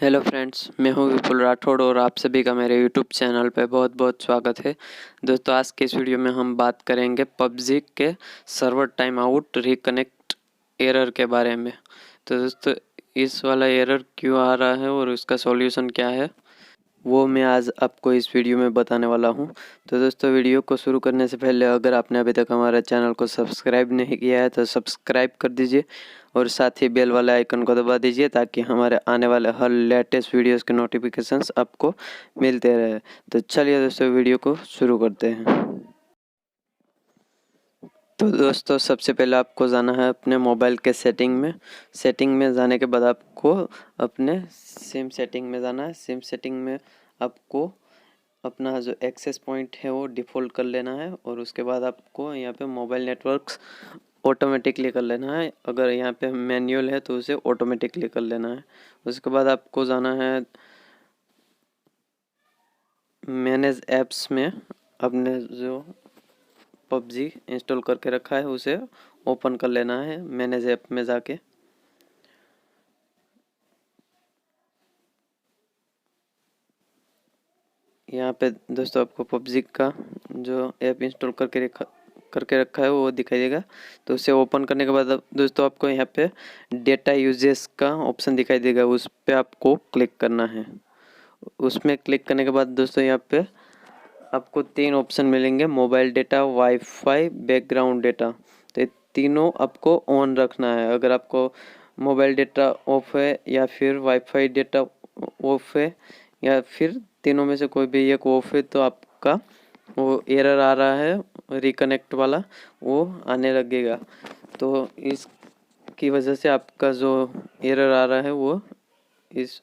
Hello friends, मैं हूं विपुल राठौड़ और आप सभी का मेरे यूट्यूब चैनल पे बहुत बहुत स्वागत है। दोस्तों, आज के इस वीडियो में हम बात करेंगे पबजी के server time out reconnect error के बारे में। तो दोस्तों, इस वाला एरर क्यों आ रहा है और उसका सॉल्यूशन क्या है वो मैं आज आपको इस वीडियो में बताने वाला हूं। तो दोस्तों, वीडियो को शुरू करने से पहले अगर आपने अभी तक हमारे चैनल को सब्सक्राइब नहीं किया है तो सब्सक्राइब कर दीजिए और साथ ही बेल वाले आइकन को दबा दीजिए ताकि हमारे आने वाले हर लेटेस्ट वीडियोस के नोटिफिकेशंस आपको मिलते रहे। तो चलिए दोस्तों, वीडियो को शुरू करते हैं। तो दोस्तों, सबसे पहले आपको जाना है अपने मोबाइल के सेटिंग में जाने के बाद आपको अपने सिम सेटिंग में जाना है। सिम सेटिंग में आपको अपना जो एक्सेस पॉइंट है वो डिफ़ॉल्ट कर लेना है और उसके बाद आपको यहाँ पे मोबाइल नेटवर्क्स ऑटोमेटिकली कर लेना है। अगर यहाँ पे मैनुअल है तो उसे ऑटोमेटिकली कर लेना है। उसके बाद आपको जाना है मैनेज ऐप्स में, अपने जो पबजी इंस्टॉल करके रखा है उसे ओपन कर लेना है मैनेज ऐप में जाके। यहाँ पे दोस्तों आपको पबजी का जो ऐप इंस्टॉल करके रखा है वो दिखाई देगा। तो उसे ओपन करने के बाद दोस्तों आपको यहाँ पे डेटा यूजेस का ऑप्शन दिखाई देगा, उस पर आपको क्लिक करना है। उसमें क्लिक करने के बाद दोस्तों यहाँ पे आपको 3 ऑप्शन मिलेंगे, mobile data, wifi, background data. तो ये तीनों आपको ऑन रखना है। अगर आपको मोबाइल डेटा ऑफ है या फिर वाईफाई डेटा ऑफ है या फिर तीनों में से कोई भी एक ऑफ है तो आपका वो एरर आ रहा है रिकनेक्ट वाला, वो आने लगेगा। तो इसकी वजह से आपका जो एरर आ रहा है वो इस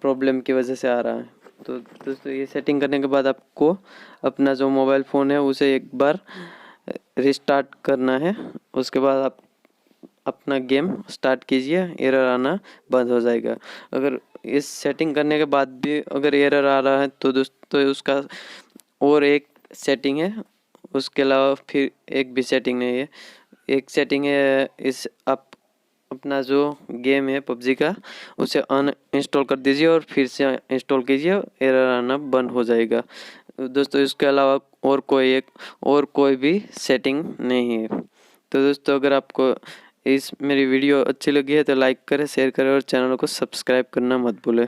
प्रॉब्लम की वजह से आ रहा है। तो दोस्तों, ये सेटिंग करने के बाद आपको अपना जो मोबाइल फ़ोन है उसे एक बार रिस्टार्ट करना है। उसके बाद आप अपना गेम स्टार्ट कीजिए, एरर आना बंद हो जाएगा। अगर इस सेटिंग करने के बाद भी अगर एरर आ रहा है तो दोस्तों उसका और एक सेटिंग है, उसके अलावा फिर एक भी सेटिंग नहीं है। एक सेटिंग है, इस आप अपना जो गेम है पबजी का उसे अनइंस्टॉल कर दीजिए और फिर से इंस्टॉल कीजिए, एरर आना बंद हो जाएगा। दोस्तों, इसके अलावा और कोई भी सेटिंग नहीं है। तो दोस्तों, अगर आपको मेरी वीडियो अच्छी लगी है तो लाइक करें, शेयर करें और चैनल को सब्सक्राइब करना मत भूलें।